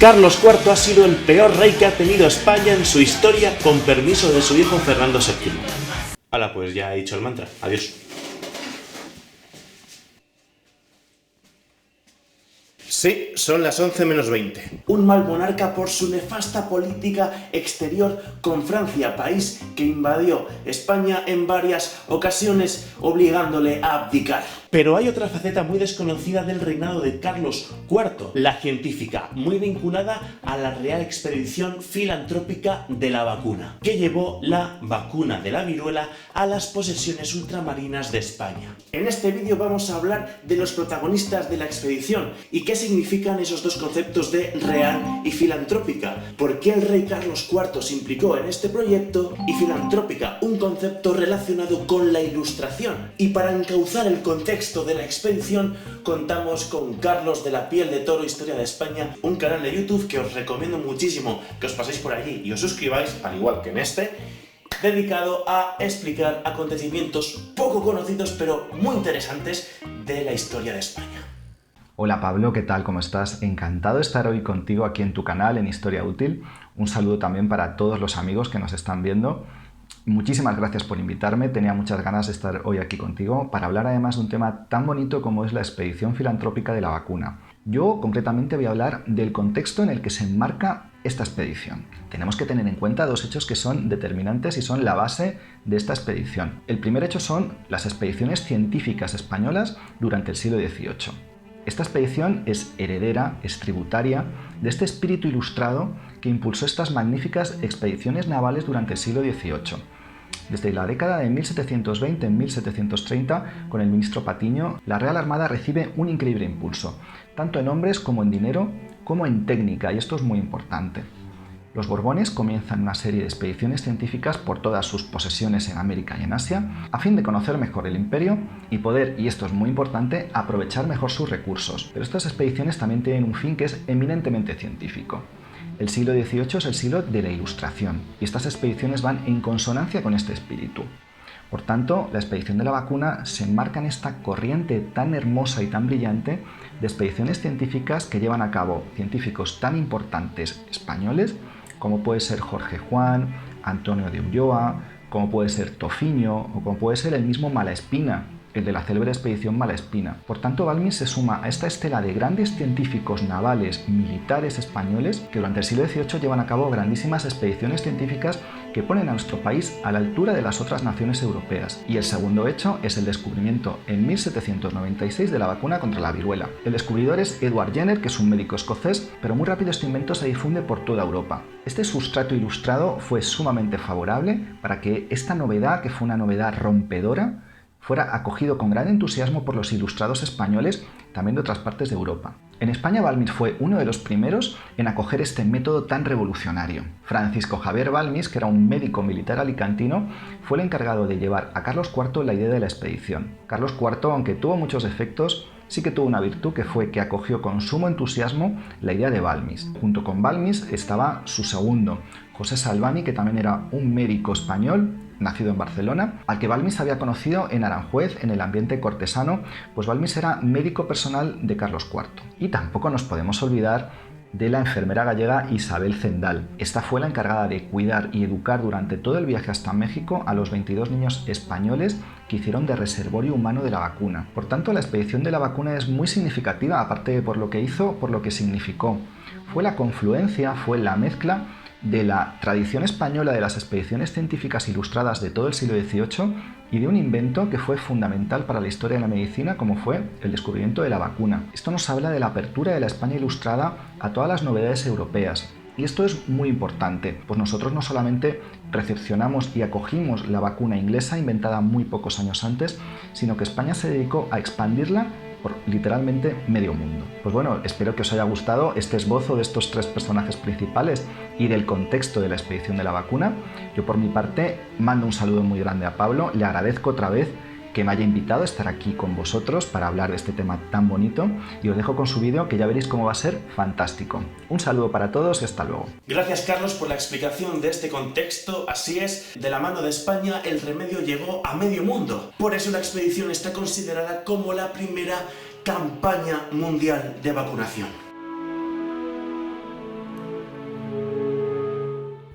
Carlos IV ha sido el peor rey que ha tenido España en su historia, con permiso de su hijo Fernando VII. Hala, pues ya he dicho el mantra. Adiós. Sí, son las 11 menos 20. Un mal monarca por su nefasta política exterior con Francia, país que invadió España en varias ocasiones, obligándole a abdicar. Pero hay otra faceta muy desconocida del reinado de Carlos IV, la científica, muy vinculada a la Real Expedición Filantrópica de la Vacuna, que llevó la vacuna de la viruela a las posesiones ultramarinas de España. En este vídeo vamos a hablar de los protagonistas de la expedición y qué significan esos dos conceptos de real y filantrópica, por qué el rey Carlos IV se implicó en este proyecto, y filantrópica, un concepto relacionado con la ilustración. Y para encauzar el contexto de la expedición contamos con Carlos de la Piel de Toro Historia de España, un canal de YouTube que os recomiendo muchísimo que os paséis por allí y os suscribáis, al igual que en este, dedicado a explicar acontecimientos poco conocidos pero muy interesantes de la historia de España. Hola Pablo, ¿qué tal? ¿Cómo estás? Encantado de estar hoy contigo aquí en tu canal, en Historia Útil. Un saludo también para todos los amigos que nos están viendo. Muchísimas gracias por invitarme, tenía muchas ganas de estar hoy aquí contigo para hablar además de un tema tan bonito como es la expedición filantrópica de la vacuna. Yo concretamente voy a hablar del contexto en el que se enmarca esta expedición. Tenemos que tener en cuenta dos hechos que son determinantes y son la base de esta expedición. El primer hecho son las expediciones científicas españolas durante el siglo XVIII. Esta expedición es heredera, es tributaria de este espíritu ilustrado que impulsó estas magníficas expediciones navales durante el siglo XVIII. Desde la década de 1720 en 1730, con el ministro Patiño, la Real Armada recibe un increíble impulso, tanto en hombres como en dinero, como en técnica, y esto es muy importante. Los Borbones comienzan una serie de expediciones científicas por todas sus posesiones en América y en Asia, a fin de conocer mejor el imperio y poder, y esto es muy importante, aprovechar mejor sus recursos. Pero estas expediciones también tienen un fin que es eminentemente científico. El siglo XVIII es el siglo de la Ilustración, y estas expediciones van en consonancia con este espíritu. Por tanto, la expedición de la vacuna se enmarca en esta corriente tan hermosa y tan brillante de expediciones científicas que llevan a cabo científicos tan importantes españoles como puede ser Jorge Juan, Antonio de Ulloa, como puede ser Tofiño o como puede ser el mismo Malaspina, el de la célebre expedición Malaspina. Por tanto, Balmis se suma a esta estela de grandes científicos navales, militares españoles que durante el siglo XVIII llevan a cabo grandísimas expediciones científicas que ponen a nuestro país a la altura de las otras naciones europeas. Y el segundo hecho es el descubrimiento en 1796 de la vacuna contra la viruela. El descubridor es Edward Jenner, que es un médico escocés, pero muy rápido este invento se difunde por toda Europa. Este sustrato ilustrado fue sumamente favorable para que esta novedad, que fue una novedad rompedora, fuera acogido con gran entusiasmo por los ilustrados españoles, también de otras partes de Europa. En España, Balmis fue uno de los primeros en acoger este método tan revolucionario. Francisco Javier Balmis, que era un médico militar alicantino, fue el encargado de llevar a Carlos IV la idea de la expedición. Carlos IV, aunque tuvo muchos defectos, sí que tuvo una virtud, que fue que acogió con sumo entusiasmo la idea de Balmis. Junto con Balmis estaba su segundo, José Salvani, que también era un médico español, nacido en Barcelona, al que Balmis había conocido en Aranjuez, en el ambiente cortesano, pues Balmis era médico personal de Carlos IV. Y tampoco nos podemos olvidar de la enfermera gallega Isabel Zendal. Esta fue la encargada de cuidar y educar durante todo el viaje hasta México a los 22 niños españoles que hicieron de reservorio humano de la vacuna. Por tanto, la expedición de la vacuna es muy significativa, aparte por lo que hizo, por lo que significó. Fue la confluencia, fue la mezcla de la tradición española de las expediciones científicas ilustradas de todo el siglo XVIII y de un invento que fue fundamental para la historia de la medicina, como fue el descubrimiento de la vacuna. Esto nos habla de la apertura de la España ilustrada a todas las novedades europeas. Y esto es muy importante, pues nosotros no solamente recepcionamos y acogimos la vacuna inglesa inventada muy pocos años antes, sino que España se dedicó a expandirla por literalmente medio mundo. Pues bueno, espero que os haya gustado este esbozo de estos tres personajes principales y del contexto de la expedición de la vacuna. Yo por mi parte mando un saludo muy grande a Pablo, le agradezco otra vez que me haya invitado a estar aquí con vosotros para hablar de este tema tan bonito y os dejo con su vídeo, que ya veréis cómo va a ser fantástico. Un saludo para todos y hasta luego. Gracias, Carlos, por la explicación de este contexto. Así es, de la mano de España el remedio llegó a medio mundo. Por eso la expedición está considerada como la primera campaña mundial de vacunación.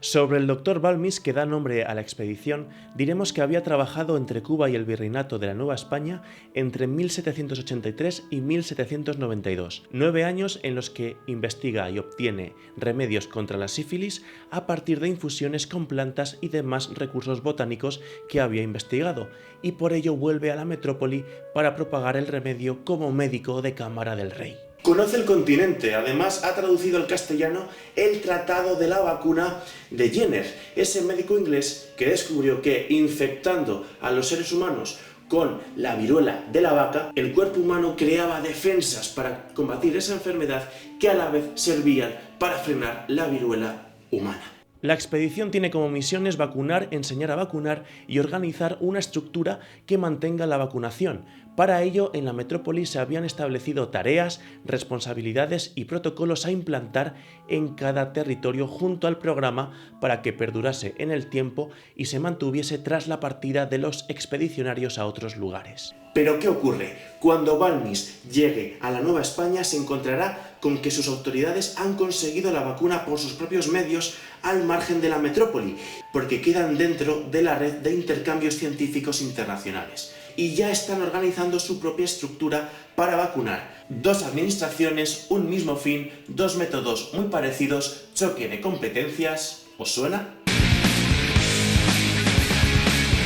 Sobre el doctor Balmis, que da nombre a la expedición, diremos que había trabajado entre Cuba y el Virreinato de la Nueva España entre 1783 y 1792, 9 años en los que investiga y obtiene remedios contra la sífilis a partir de infusiones con plantas y demás recursos botánicos que había investigado, y por ello vuelve a la metrópoli para propagar el remedio como médico de cámara del rey. Conoce el continente, además ha traducido al castellano el Tratado de la Vacuna de Jenner, ese médico inglés que descubrió que infectando a los seres humanos con la viruela de la vaca, el cuerpo humano creaba defensas para combatir esa enfermedad que a la vez servían para frenar la viruela humana. La expedición tiene como misiones vacunar, enseñar a vacunar y organizar una estructura que mantenga la vacunación. Para ello, en la metrópoli se habían establecido tareas, responsabilidades y protocolos a implantar en cada territorio junto al programa para que perdurase en el tiempo y se mantuviese tras la partida de los expedicionarios a otros lugares. Pero ¿qué ocurre? Cuando Balmis llegue a la Nueva España se encontrará con que sus autoridades han conseguido la vacuna por sus propios medios al margen de la metrópoli, porque quedan dentro de la red de intercambios científicos internacionales y ya están organizando su propia estructura para vacunar. Dos administraciones, un mismo fin, dos métodos muy parecidos, choque de competencias. ¿Os suena?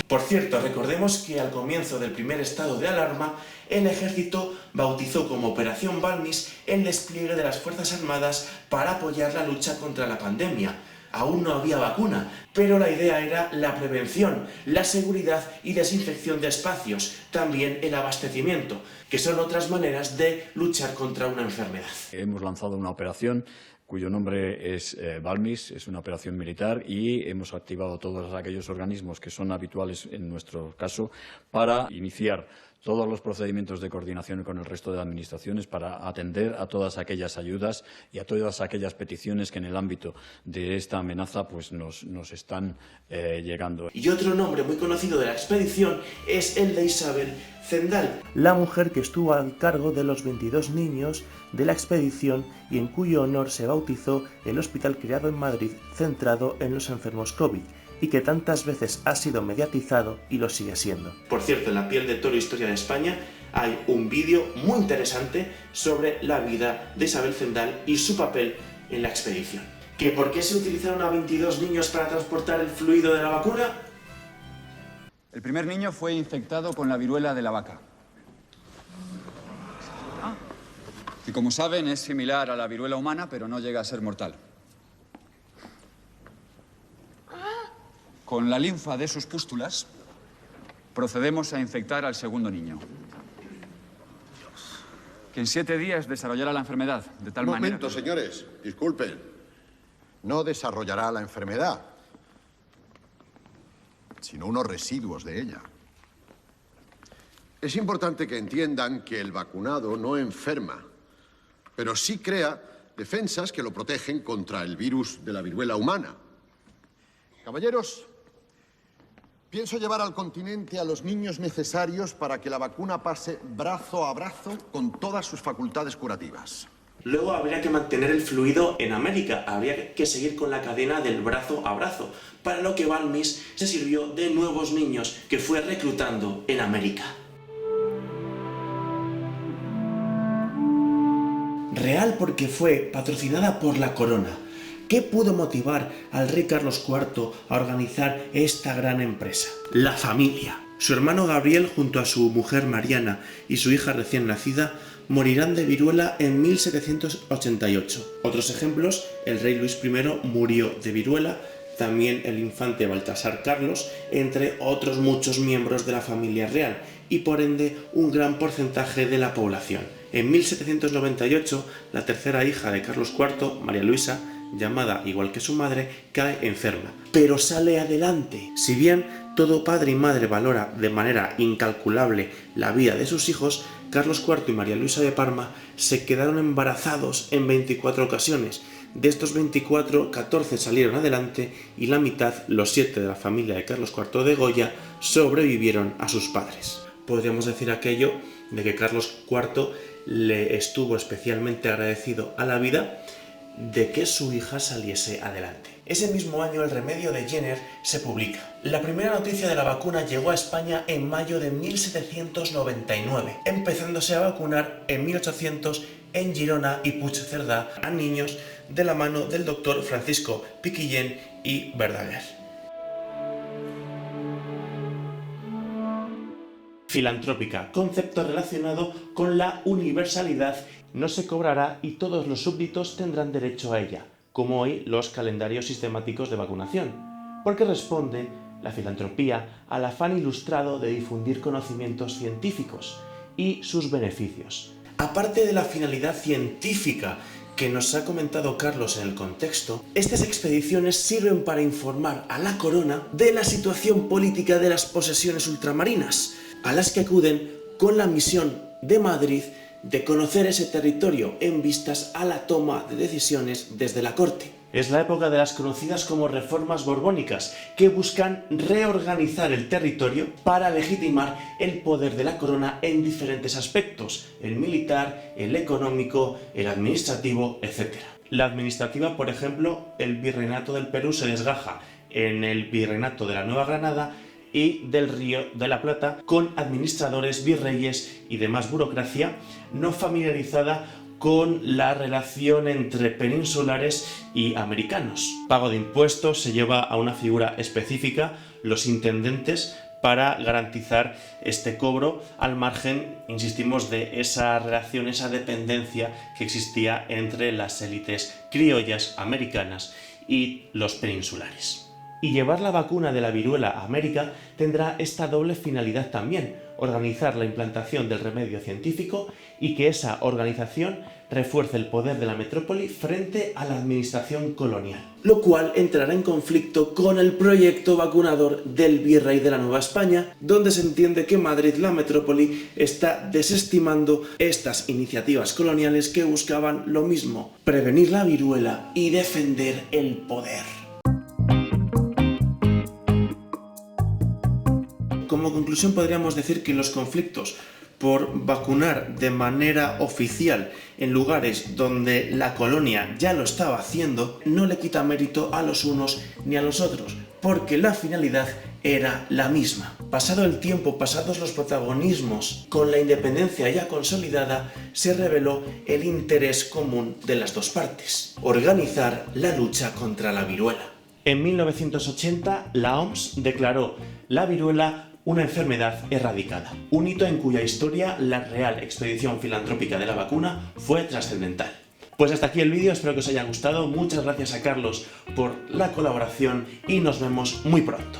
Por cierto, recordemos que al comienzo del primer estado de alarma, el ejército bautizó como Operación Balmis el despliegue de las Fuerzas Armadas para apoyar la lucha contra la pandemia. Aún no había vacuna, pero la idea era la prevención, la seguridad y desinfección de espacios, también el abastecimiento, que son otras maneras de luchar contra una enfermedad. Hemos lanzado una operación cuyo nombre es Balmis, es una operación militar y hemos activado todos aquellos organismos que son habituales en nuestro caso para iniciar todos los procedimientos de coordinación con el resto de administraciones para atender a todas aquellas ayudas y a todas aquellas peticiones que en el ámbito de esta amenaza pues nos están llegando. Y otro nombre muy conocido de la expedición es el de Isabel Zendal, la mujer que estuvo al cargo de los 22 niños de la expedición y en cuyo honor se bautizó el hospital creado en Madrid centrado en los enfermos COVID, y que tantas veces ha sido mediatizado y lo sigue siendo. Por cierto, en La piel de toro, Historia de España, hay un vídeo muy interesante sobre la vida de Isabel Zendal y su papel en la expedición. ¿Que por qué se utilizaron a 22 niños para transportar el fluido de la vacuna? El primer niño fue infectado con la viruela de la vaca. Y como saben, es similar a la viruela humana, pero no llega a ser mortal. Con la linfa de sus pústulas, procedemos a infectar al segundo niño, que en 7 días desarrollará la enfermedad, de tal manera... Un momento, señores, disculpen. No desarrollará la enfermedad, sino unos residuos de ella. Es importante que entiendan que el vacunado no enferma, pero sí crea defensas que lo protegen contra el virus de la viruela humana. Caballeros, pienso llevar al continente a los niños necesarios para que la vacuna pase brazo a brazo con todas sus facultades curativas. Luego habría que mantener el fluido en América, habría que seguir con la cadena del brazo a brazo, para lo que Balmis se sirvió de nuevos niños que fue reclutando en América. Real porque fue patrocinada por la corona. ¿Qué pudo motivar al rey Carlos IV a organizar esta gran empresa? La familia. Su hermano Gabriel, junto a su mujer Mariana y su hija recién nacida, morirán de viruela en 1788. Otros ejemplos: el rey Luis I murió de viruela, también el infante Baltasar Carlos, entre otros muchos miembros de la familia real y por ende un gran porcentaje de la población. En 1798, la tercera hija de Carlos IV, María Luisa, llamada igual que su madre, cae enferma, pero sale adelante. Si bien todo padre y madre valora de manera incalculable la vida de sus hijos, Carlos IV y María Luisa de Parma se quedaron embarazados en 24 ocasiones. De estos 24, 14 salieron adelante y la mitad, los 7 de la familia de Carlos IV de Goya, sobrevivieron a sus padres. Podríamos decir aquello de que Carlos IV le estuvo especialmente agradecido a la vida de que su hija saliese adelante. Ese mismo año el remedio de Jenner se publica. La primera noticia de la vacuna llegó a España en mayo de 1799, empezándose a vacunar en 1800 en Girona y Puigcerdá a niños de la mano del doctor Francisco Piquillén y Verdaguer. Filantrópica, concepto relacionado con la universalidad, no se cobrará y todos los súbditos tendrán derecho a ella, como hoy los calendarios sistemáticos de vacunación, porque responde la filantropía al afán ilustrado de difundir conocimientos científicos y sus beneficios. Aparte de la finalidad científica que nos ha comentado Carlos en el contexto, estas expediciones sirven para informar a la corona de la situación política de las posesiones ultramarinas, a las que acuden con la misión de Madrid de conocer ese territorio en vistas a la toma de decisiones desde la corte. Es la época de las conocidas como reformas borbónicas, que buscan reorganizar el territorio para legitimar el poder de la corona en diferentes aspectos: el militar, el económico, el administrativo, etc. La administrativa, por ejemplo, el virreinato del Perú se desgaja en el virreinato de la Nueva Granada y del Río de la Plata, con administradores, virreyes y demás burocracia no familiarizada con la relación entre peninsulares y americanos. Pago de impuestos se lleva a una figura específica, los intendentes, para garantizar este cobro al margen, insistimos, de esa relación, esa dependencia que existía entre las élites criollas americanas y los peninsulares. Y llevar la vacuna de la viruela a América tendrá esta doble finalidad también: organizar la implantación del remedio científico y que esa organización refuerce el poder de la metrópoli frente a la administración colonial, lo cual entrará en conflicto con el proyecto vacunador del virrey de la Nueva España, donde se entiende que Madrid, la metrópoli, está desestimando estas iniciativas coloniales que buscaban lo mismo: prevenir la viruela y defender el poder. Como conclusión podríamos decir que los conflictos por vacunar de manera oficial en lugares donde la colonia ya lo estaba haciendo no le quita mérito a los unos ni a los otros, porque la finalidad era la misma. Pasado el tiempo, pasados los protagonismos, con la independencia ya consolidada, se reveló el interés común de las dos partes: organizar la lucha contra la viruela. En 1980, la OMS declaró la viruela una enfermedad erradicada, un hito en cuya historia la Real Expedición Filantrópica de la Vacuna fue trascendental. Pues hasta aquí el vídeo, espero que os haya gustado, muchas gracias a Carlos por la colaboración y nos vemos muy pronto.